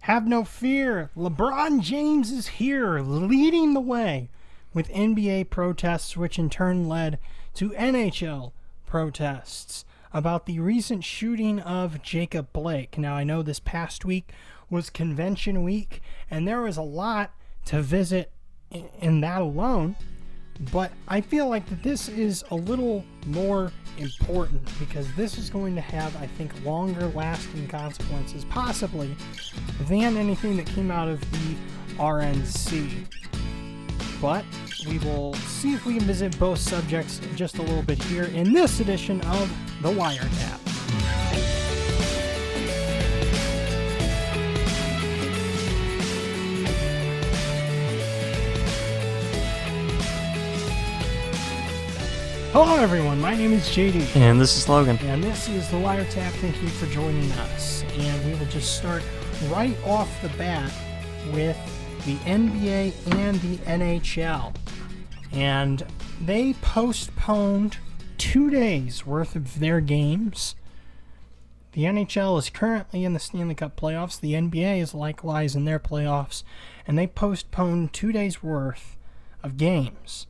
Have no fear. LeBron James is here, leading the way with NBA protests, which in turn led to NHL protests about the recent shooting of Jacob Blake. Now, I know this past week was convention week, and there was a lot to visit in that alone, but I feel like that this is a little more important because this is going to have, I think, longer lasting consequences, possibly, than anything that came out of the RNC. But we will see if we can visit both subjects just a little bit here in this edition of the WireTap. Hello everyone, my name is JD. And this is Logan. And this is the WireTap. Thank you for joining us. And we will just start right off the bat with the NBA and the NHL. And they postponed 2 days worth of their games. The NHL is currently in the Stanley Cup playoffs. The NBA is likewise in their playoffs. And they postponed 2 days worth of games.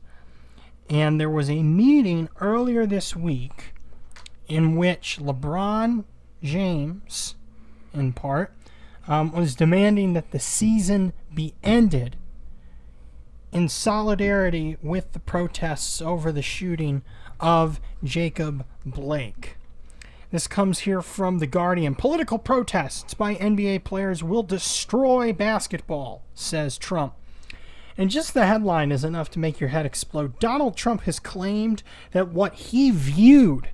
And there was a meeting earlier this week in which LeBron James, in part, was demanding that the season be ended in solidarity with the protests over the shooting of Jacob Blake. This comes here from The Guardian. Political protests by NBA players will destroy basketball, says Trump. And just the headline is enough to make your head explode. Donald Trump has claimed that what he viewed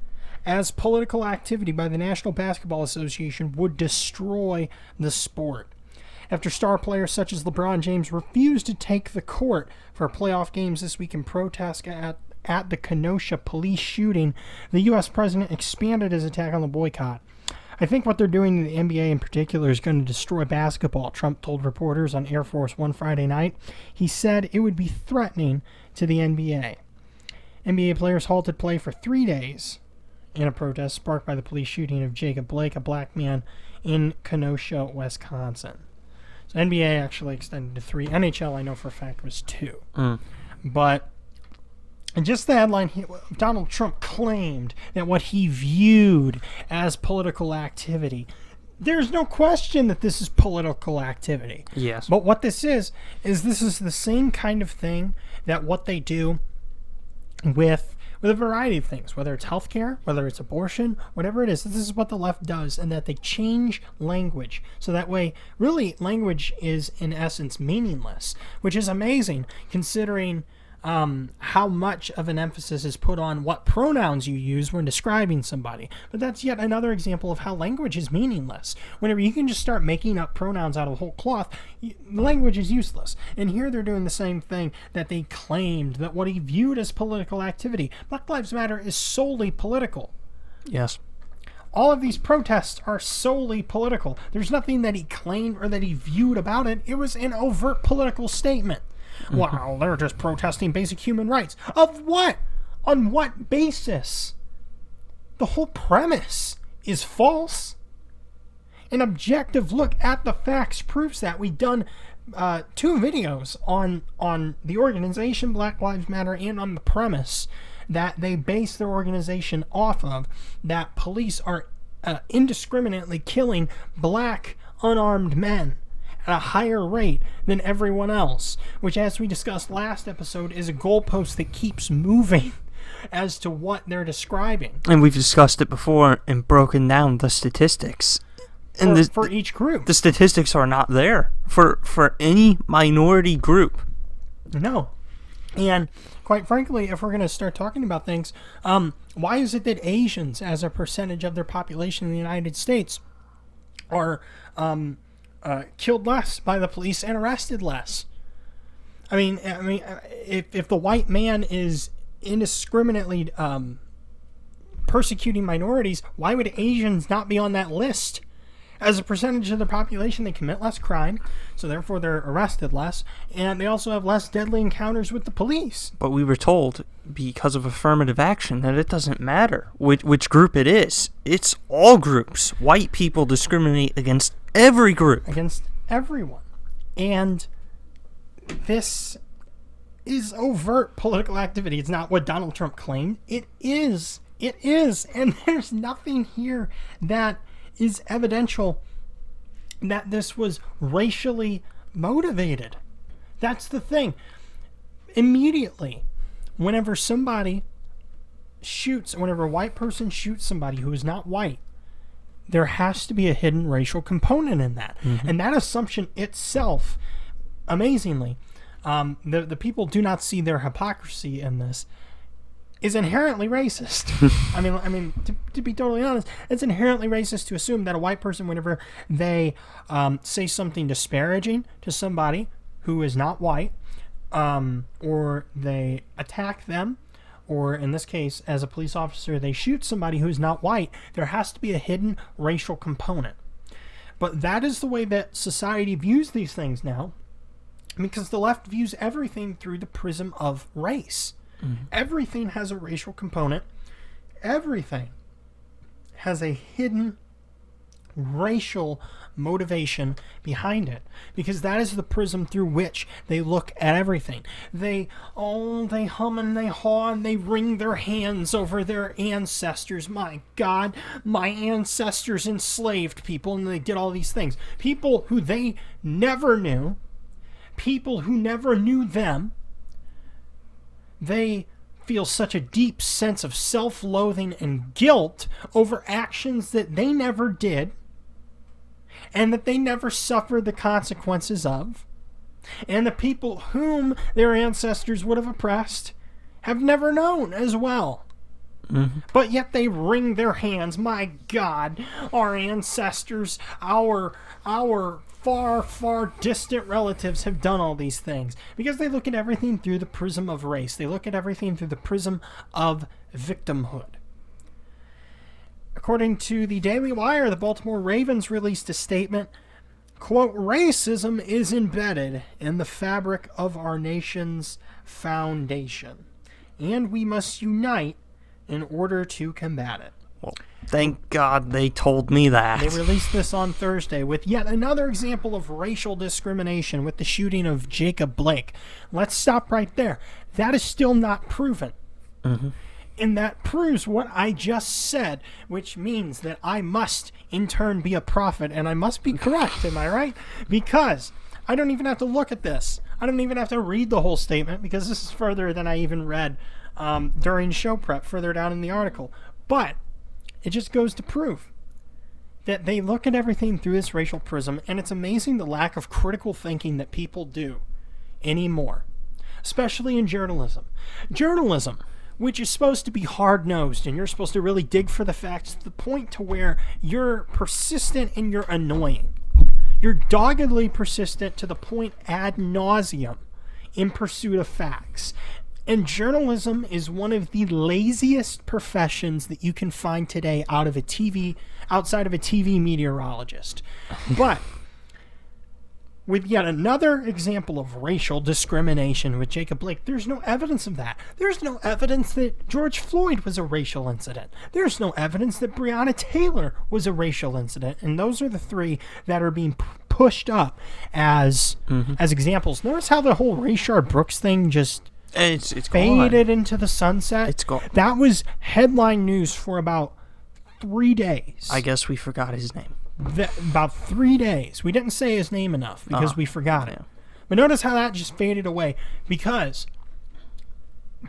as political activity by the National Basketball Association would destroy the sport. After star players such as LeBron James refused to take the court for playoff games this week in protest at the Kenosha police shooting, the U.S. president expanded his attack on the boycott. I think what they're doing in the NBA in particular is going to destroy basketball, Trump told reporters on Air Force One Friday night. He said it would be threatening to the NBA. NBA players halted play for 3 days in a protest sparked by the police shooting of Jacob Blake, a black man in Kenosha, Wisconsin. So NBA actually extended to 3. NHL, I know for a fact, was 2. But and just the headline, Donald Trump claimed that what he viewed as political activity. There's no question that this is political activity. Yes. But what this is this is the same kind of thing that what they do with a variety of things, whether it's healthcare, whether it's abortion, whatever it is. This is what the left does, and that they change language. So that way, really, language is, in essence, meaningless, which is amazing considering how much of an emphasis is put on what pronouns you use when describing somebody. But that's yet another example of how language is meaningless. Whenever you can just start making up pronouns out of whole cloth, language is useless. And here they're doing the same thing that they claimed that what he viewed as political activity. Black Lives Matter is solely political. Yes. All of these protests are solely political. There's nothing that he claimed or that he viewed about it. It was an overt political statement. Wow, they're just protesting basic human rights. Of what? On what basis? The whole premise is false. An objective look at the facts proves that. We've done 2 videos on the organization Black Lives Matter and on the premise that they base their organization off of, that police are indiscriminately killing black unarmed men at a higher rate than everyone else, which, as we discussed last episode, is a goalpost that keeps moving as to what they're describing. And we've discussed it before and broken down the statistics. And for each group. The statistics are not there for any minority group. No. And quite frankly, if we're going to start talking about things, why is it that Asians, as a percentage of their population in the United States, are killed less by the police and arrested less? I mean, if the white man is indiscriminately persecuting minorities, why would Asians not be on that list? As a percentage of the population, they commit less crime, so therefore they're arrested less, and they also have less deadly encounters with the police. But we were told, because of affirmative action, that it doesn't matter which group it is. It's all groups. White people discriminate against every group. Against everyone. And this is overt political activity. It's not what Donald Trump claimed. It is. And there's nothing here that is evidential that this was racially motivated. That's the thing. Immediately, whenever a white person shoots somebody who is not white, there has to be a hidden racial component in that. Mm-hmm. And that assumption itself, amazingly, the people do not see their hypocrisy in this, is inherently racist. I mean, to be totally honest, it's inherently racist to assume that a white person, whenever they say something disparaging to somebody who is not white, or they attack them, or in this case, as a police officer, they shoot somebody who's not white, there has to be a hidden racial component. But that is the way that society views these things now, because the left views everything through the prism of race. Mm-hmm. Everything has a racial component. Everything has a hidden racial motivation behind it, because that is the prism through which they look at everything. They hum and they haw and they wring their hands over their ancestors. My God, my ancestors enslaved people, and they did all these things. People who they never knew, people who never knew them, they feel such a deep sense of self-loathing and guilt over actions that they never did, and that they never suffered the consequences of. And the people whom their ancestors would have oppressed have never known as well. Mm-hmm. But yet they wring their hands. My God, our ancestors, our far, far distant relatives have done all these things. Because they look at everything through the prism of race. They look at everything through the prism of victimhood. According to the Daily Wire, the Baltimore Ravens released a statement, quote, "Racism is embedded in the fabric of our nation's foundation, and we must unite in order to combat it." Well, thank God they told me that. They released this on Thursday with yet another example of racial discrimination with the shooting of Jacob Blake. Let's stop right there. That is still not proven. Mm-hmm. And that proves what I just said, which means that I must, in turn, be a prophet, and I must be correct, am I right? Because I don't even have to look at this. I don't even have to read the whole statement, because this is further than I even read during show prep, further down in the article. But it just goes to prove that they look at everything through this racial prism, and it's amazing the lack of critical thinking that people do anymore, especially in journalism. Journalism, which is supposed to be hard-nosed, and you're supposed to really dig for the facts to the point to where you're persistent and you're annoying. You're doggedly persistent to the point ad nauseum in pursuit of facts. And journalism is one of the laziest professions that you can find today outside of a TV meteorologist. But with yet another example of racial discrimination with Jacob Blake, there's no evidence of that. There's no evidence that George Floyd was a racial incident. There's no evidence that Breonna Taylor was a racial incident. And those are the three that are being pushed up as examples. Notice how the whole Rayshard Brooks thing just it's faded into the sunset. It's gone. That was headline news for about 3 days. I guess we forgot his name. About 3 days. We didn't say his name enough because we forgot it. But notice how that just faded away, because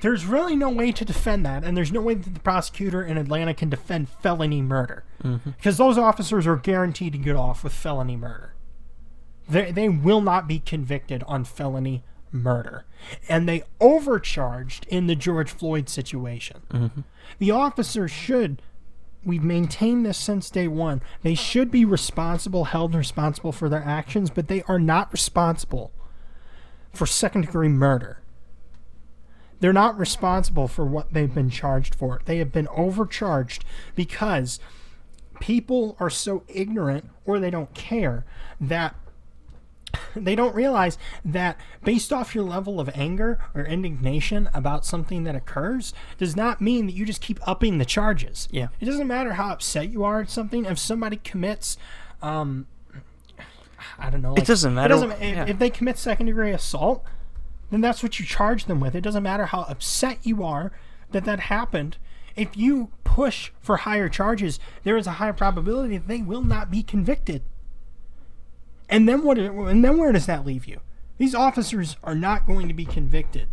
there's really no way to defend that, and there's no way that the prosecutor in Atlanta can defend felony murder, because those officers are guaranteed to get off with felony murder. They will not be convicted on felony murder, and they overcharged in the George Floyd situation. The officers should, we've maintained this since day one, they should be held responsible for their actions, but they are not responsible for second-degree murder. They're not responsible for what they've been charged for. They have been overcharged because people are so ignorant, or they don't care, that they don't realize that based off your level of anger or indignation about something that occurs does not mean that you just keep upping the charges. Yeah. It doesn't matter how upset you are at something. If somebody commits, I don't know. It doesn't matter. If they commit second-degree assault, then that's what you charge them with. It doesn't matter how upset you are that happened. If you push for higher charges, there is a high probability that they will not be convicted. And then where does that leave you? These officers are not going to be convicted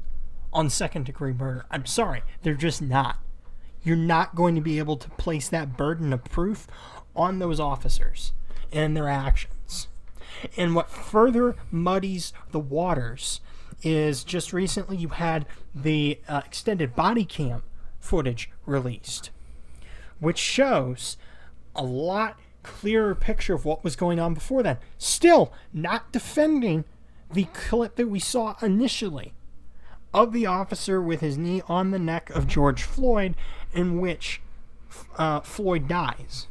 on second-degree murder. I'm sorry, they're just not. You're not going to be able to place that burden of proof on those officers and their actions. And what further muddies the waters is just recently you had the extended body cam footage released, which shows a lot clearer picture of what was going on before then. Still not defending the clip that we saw initially of the officer with his knee on the neck of George Floyd, in which Floyd dies.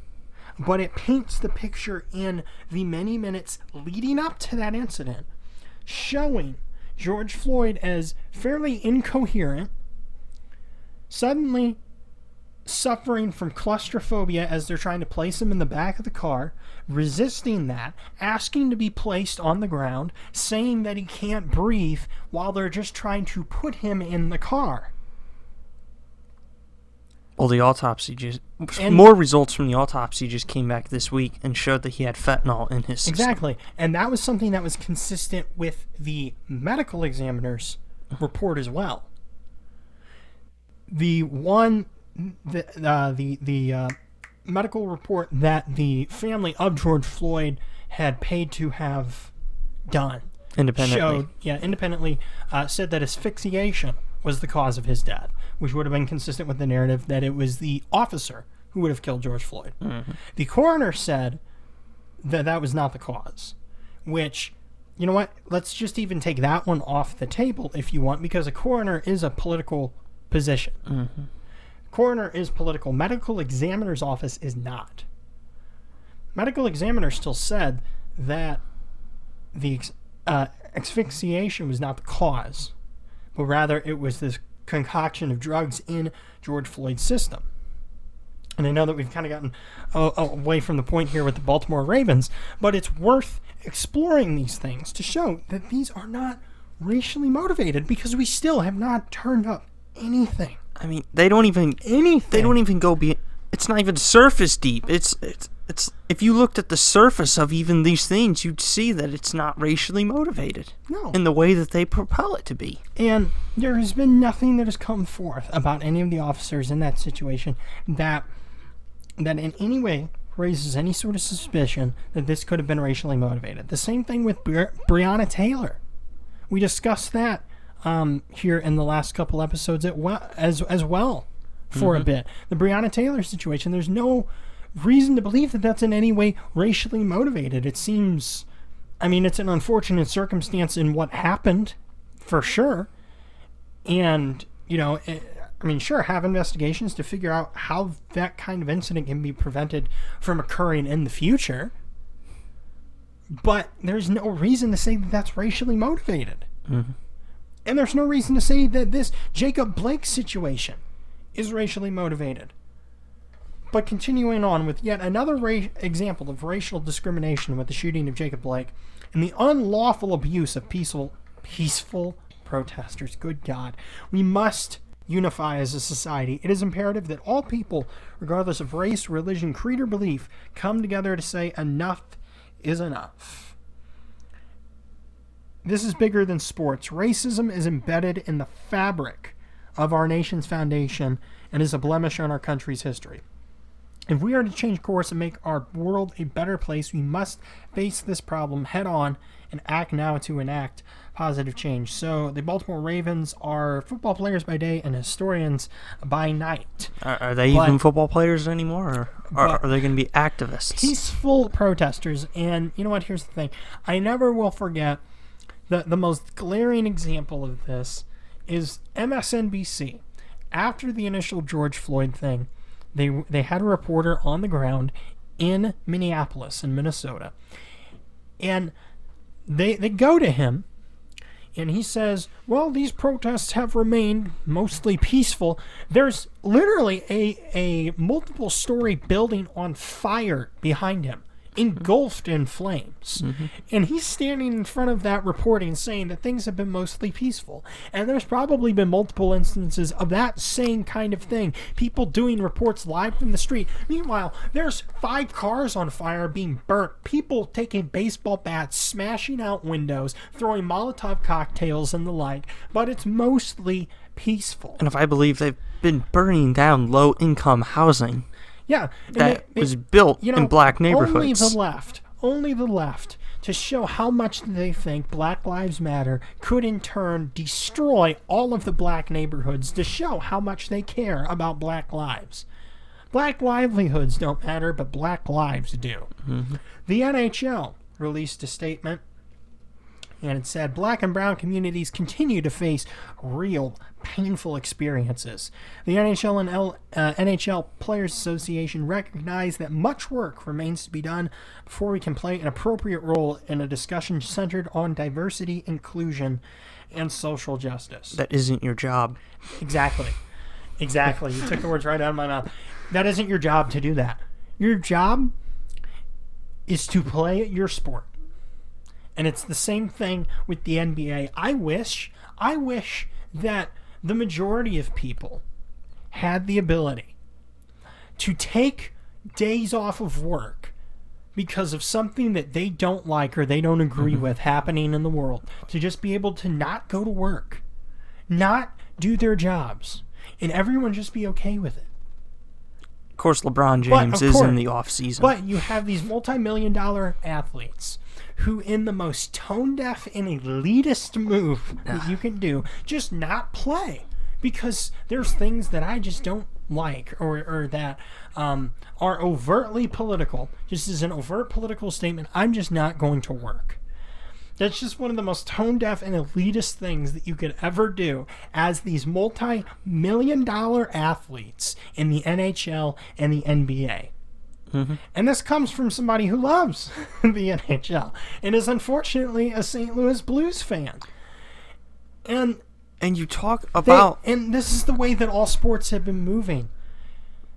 But it paints the picture in the many minutes leading up to that incident, showing George Floyd as fairly incoherent, suddenly suffering from claustrophobia as they're trying to place him in the back of the car, resisting that, asking to be placed on the ground, saying that he can't breathe while they're just trying to put him in the car. Well, the autopsy more results from the autopsy just came back this week and showed that he had fentanyl in his system. Exactly. And that was something that was consistent with the medical examiner's report as well. The medical report that the family of George Floyd had paid to have done independently said that asphyxiation was the cause of his death, which would have been consistent with the narrative that it was the officer who would have killed George Floyd. Mm-hmm. The coroner said that was not the cause, which, you know what, let's just even take that one off the table if you want, because a coroner is a political position. Mm-hmm. Coroner is political. Medical examiner's office is not. Medical examiner still said that the asphyxiation was not the cause, but rather it was this concoction of drugs in George Floyd's system. And I know that we've kind of gotten away from the point here with the Baltimore Ravens, but it's worth exploring these things to show that these are not racially motivated, because we still have not turned up anything. I mean, they don't even go be. It's not even surface deep. It's if you looked at the surface of even these things, you'd see that it's not racially motivated. No. In the way that they propel it to be. And there has been nothing that has come forth about any of the officers in that situation that in any way raises any sort of suspicion that this could have been racially motivated. The same thing with Breonna Taylor. We discussed that here in the last couple episodes as well for a bit. The Breonna Taylor situation, there's no reason to believe that that's in any way racially motivated. It seems, I mean, it's an unfortunate circumstance in what happened, for sure. And, you know, sure, have investigations to figure out how that kind of incident can be prevented from occurring in the future. But there's no reason to say that that's racially motivated. Mm-hmm. And there's no reason to say that this Jacob Blake situation is racially motivated. But continuing on with yet another example of racial discrimination with the shooting of Jacob Blake and the unlawful abuse of peaceful protesters. Good God. We must unify as a society. It is imperative that all people, regardless of race, religion, creed, or belief, come together to say enough is enough. This is bigger than sports. Racism is embedded in the fabric of our nation's foundation and is a blemish on our country's history. If we are to change course and make our world a better place, we must face this problem head on and act now to enact positive change. So the Baltimore Ravens are football players by day and historians by night. Are they even football players anymore, or are they going to be activists? Peaceful protesters. And you know what? Here's the thing. I never will forget the most glaring example of this is MSNBC. After the initial George Floyd thing, they had a reporter on the ground in Minneapolis, in Minnesota. And they go to him, and he says, well, these protests have remained mostly peaceful. There's literally a multiple-story building on fire behind him engulfed in flames. And he's standing in front of that reporting saying that things have been mostly peaceful. And there's probably been multiple instances of that same kind of thing. People doing reports live from the street. Meanwhile, there's 5 cars on fire being burnt. People taking baseball bats, smashing out windows, throwing Molotov cocktails and the like. But it's mostly peaceful. And if I believe they've been burning down low-income housing. Yeah, that was built in black neighborhoods. Only the left, to show how much they think Black Lives Matter could in turn destroy all of the black neighborhoods, to show how much they care about black lives. Black livelihoods don't matter, but black lives do. The NHL released a statement, and it said, Black and brown communities continue to face real, painful experiences. The NHL and NHL Players Association recognize that much work remains to be done before we can play an appropriate role in a discussion centered on diversity, inclusion, and social justice. That isn't your job. Exactly. You took the words right out of my mouth. That isn't your job to do that. Your job is to play your sport. And it's the same thing with the NBA. I wish that the majority of people had the ability to take days off of work because of something that they don't like or they don't agree with happening in the world, to just be able to not go to work, not do their jobs, and everyone just be okay with it. Of course, LeBron James is in the off season. But you have these multi-million-dollar athletes who, in the most tone-deaf and elitist move that you can do, just not play because there's things that I just don't like or that are overtly political. Just as an overt political statement, I'm just not going to work. That's just one of the most tone-deaf and elitist things that you could ever do as these multi-million-dollar athletes in the NHL and the NBA. And this comes from somebody who loves the NHL and is unfortunately a St. Louis Blues fan. And you talk about... and this is the way that all sports have been moving.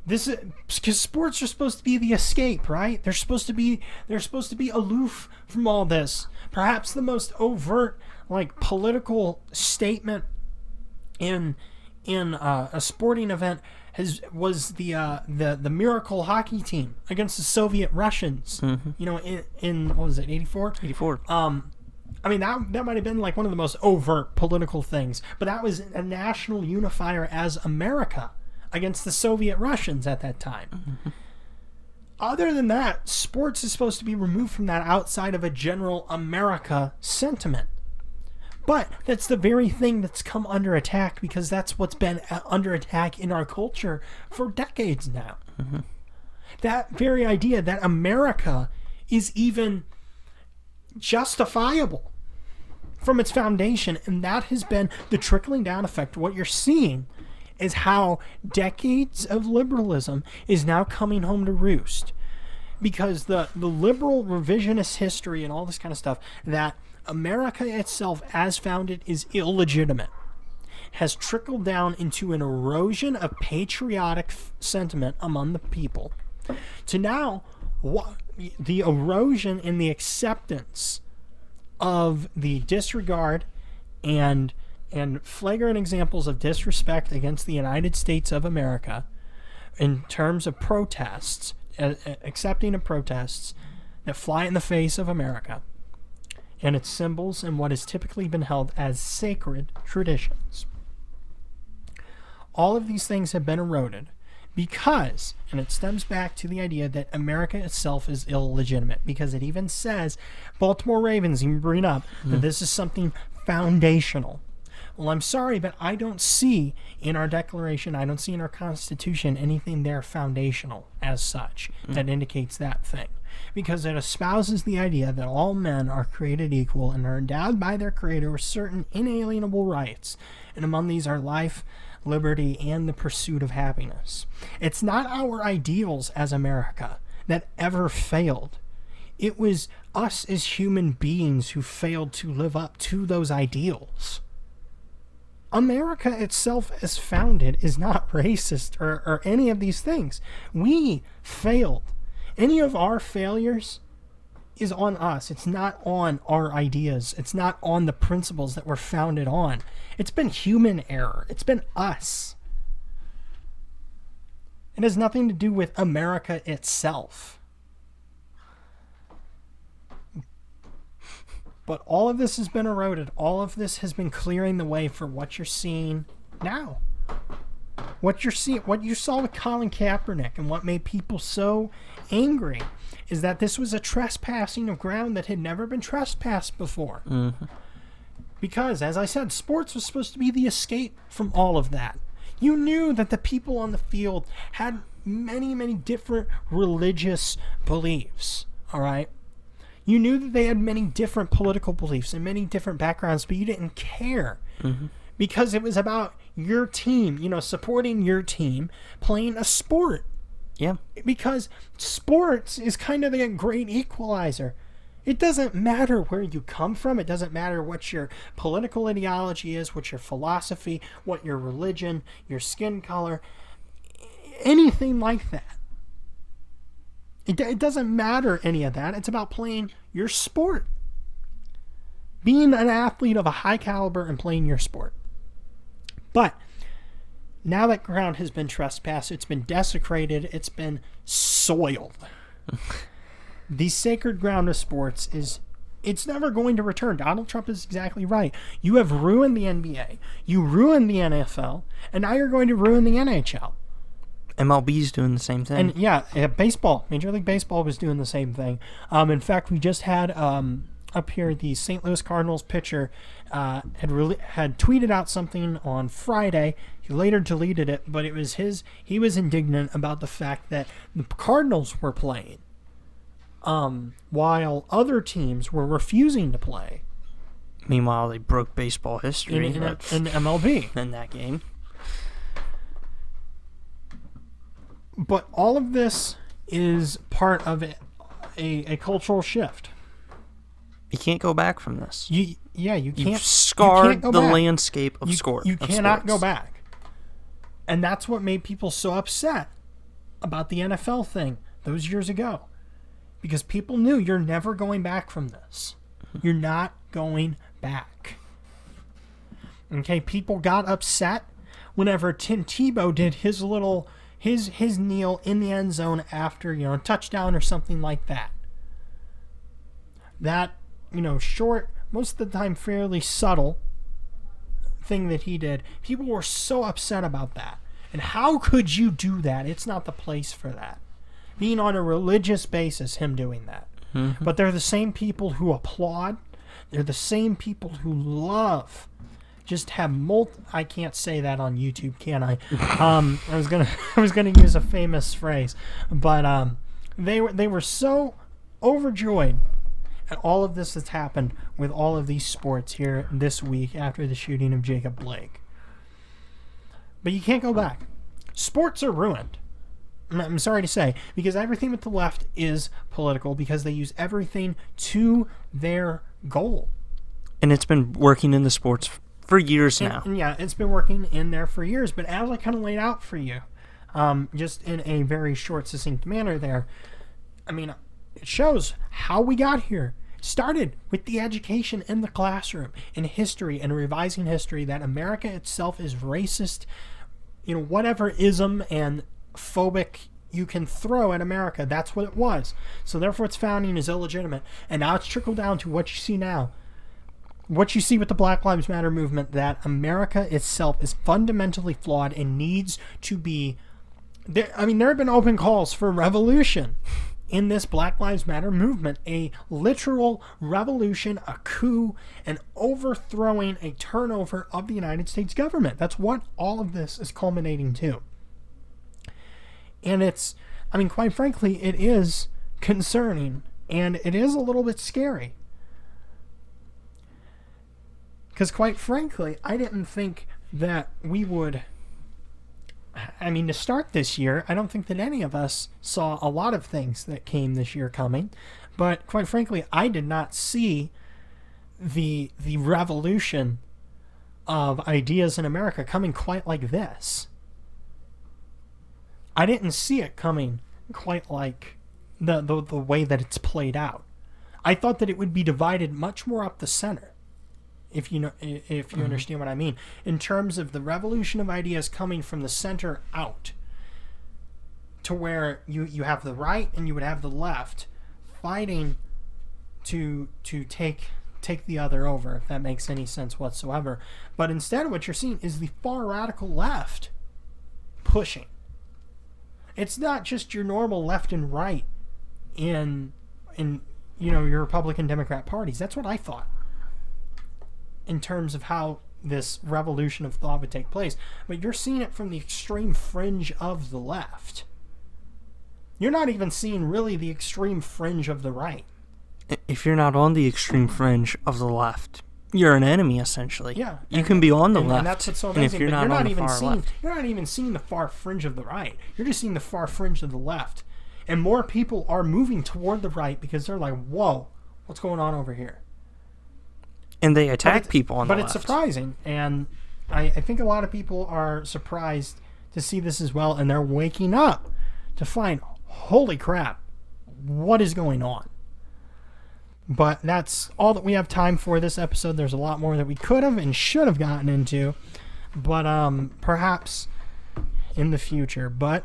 This is because sports are supposed to be the escape, right? They're supposed to be aloof from all this. Perhaps the most overt, political statement in a sporting event was the miracle hockey team against the Soviet Russians. In what was it, 84? 84. I mean, that might have been one of the most overt political things, but that was a national unifier as America against the Soviet Russians at that time. Other than that, sports is supposed to be removed from that outside of a general America sentiment. But that's the very thing that's come under attack because that's what's been under attack in our culture for decades now. That very idea that America is even justifiable from its foundation, and that has been the trickling down effect. What you're seeing is how decades of liberalism is now coming home to roost, because the liberal revisionist history and all this kind of stuff, that America itself as founded is illegitimate, has trickled down into an erosion of patriotic sentiment among the people, to now the erosion in the acceptance of the disregard and flagrant examples of disrespect against the United States of America in terms of protests, accepting of protests that fly in the face of America and its symbols and what has typically been held as sacred traditions. All of these things have been eroded because, and it stems back to the idea that America itself is illegitimate, because it even says, Baltimore Ravens even bring up that this is something foundational. Well, I'm sorry, but I don't see in our Declaration, I don't see in our Constitution anything there foundational as such that indicates that thing. Because it espouses the idea that all men are created equal and are endowed by their Creator with certain inalienable rights, and among these are life, liberty, and the pursuit of happiness. It's not our ideals as America that ever failed. It was us as human beings who failed to live up to those ideals. America itself as founded is not racist or any of these things. We failed. Any of our failures is on us. It's not on our ideas. It's not on the principles that we're founded on. It's been human error. It's been us. It has nothing to do with America itself. But all of this has been eroded. All of this has been clearing the way for what you're seeing now. What you saw with Colin Kaepernick and what made people so angry is that this was a trespassing of ground that had never been trespassed before. Mm-hmm. Because, as I said, sports was supposed to be the escape from all of that. You knew that the people on the field had many, many different religious beliefs, all right? You knew that they had many different political beliefs and many different backgrounds, but you didn't care. Mm-hmm. Because it was about your team, supporting your team, playing a sport. Yeah. Because sports is kind of the great equalizer. It doesn't matter where you come from. It doesn't matter what your political ideology is, what your philosophy, what your religion, your skin color, anything like that. It doesn't matter any of that. It's about playing your sport. Being an athlete of a high caliber and playing your sport. But now that ground has been trespassed, it's been desecrated, it's been soiled. The sacred ground of sports it's never going to return. Donald Trump is exactly right. You have ruined the NBA, you ruined the NFL, and now you're going to ruin the NHL. MLB's doing the same thing. And baseball, Major League Baseball was doing the same thing. In fact, we just had up here the St. Louis Cardinals pitcher had tweeted out something on Friday. He later deleted it, but it was he was indignant about the fact that the Cardinals were playing while other teams were refusing to play. Meanwhile, they broke baseball history in MLB in that game. But all of this is part of a cultural shift. You can't go back from this. You can't. You've scarred the back. Landscape of sport. You cannot go back. And that's what made people so upset about the NFL thing those years ago. Because people knew you're never going back from this. You're not going back. Okay, people got upset whenever Tim Tebow did his little his kneel in the end zone after, a touchdown or something like that. That, short, most of the time fairly subtle thing that he did. People were so upset about that. And how could you do that? It's not the place for that. Being on a religious basis, him doing that. Mm-hmm. But they're the same people who applaud. They're the same people who love. Just have I can't say that on YouTube, can I? I was gonna use a famous phrase, but they were so overjoyed at all of this that's happened with all of these sports here this week after the shooting of Jacob Blake. But you can't go back. Sports are ruined. I'm sorry to say, because everything with the left is political, because they use everything to their goal. And it's been working in the sports for years now. And it's been working in there for years. But as I kind of laid out for you, just in a very short, succinct manner there, it shows how we got here. It started with the education in the classroom, in history, and revising history, that America itself is racist, whatever ism and phobic you can throw at America, that's what it was. So therefore its founding is illegitimate. And now it's trickled down to what you see now. What you see with the Black Lives Matter movement, that America itself is fundamentally flawed and needs to be... there have been open calls for revolution in this Black Lives Matter movement. A literal revolution, a coup, an overthrowing, a turnover of the United States government. That's what all of this is culminating to. And it's, quite frankly, it is concerning, and it is a little bit scary. Because quite frankly, I didn't think that we would... to start this year, I don't think that any of us saw a lot of things that came this year coming. But quite frankly, I did not see the revolution of ideas in America coming quite like this. I didn't see it coming quite like the way that it's played out. I thought that it would be divided much more up the center, if you understand what I mean, in terms of the revolution of ideas coming from the center out, to where you have the right and you would have the left fighting to take the other over, if that makes any sense whatsoever. But instead what you're seeing is the far radical left pushing. It's not just your normal left and right in your Republican Democrat parties. That's what I thought in terms of how this revolution of thought would take place. But you're seeing it from the extreme fringe of the left. You're not even seeing really the extreme fringe of the right. If you're not on the extreme fringe of the left, you're an enemy, essentially. Yeah. You can be on the left, and that's what's so amazing. and if you're not on the far left. You're not even seeing the far fringe of the right. You're just seeing the far fringe of the left. And more people are moving toward the right because they're like, whoa, what's going on over here? And they attack people on the left. But it's surprising. And I think a lot of people are surprised to see this as well. And they're waking up to find, holy crap, what is going on? But that's all that we have time for this episode. There's a lot more that we could have and should have gotten into, but perhaps in the future. But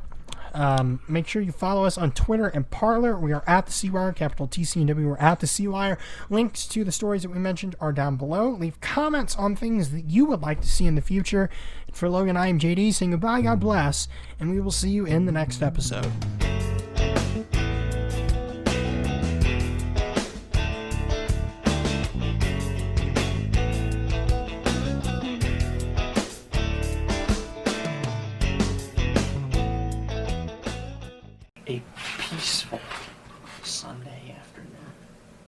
make sure you follow us on Twitter and Parler. We are at the CWire, capital TCNW. We're at the CWire. Links to the stories that we mentioned are down below. Leave comments on things that you would like to see in the future. For Logan, I am JD saying goodbye, God bless, and we will see you in the next episode.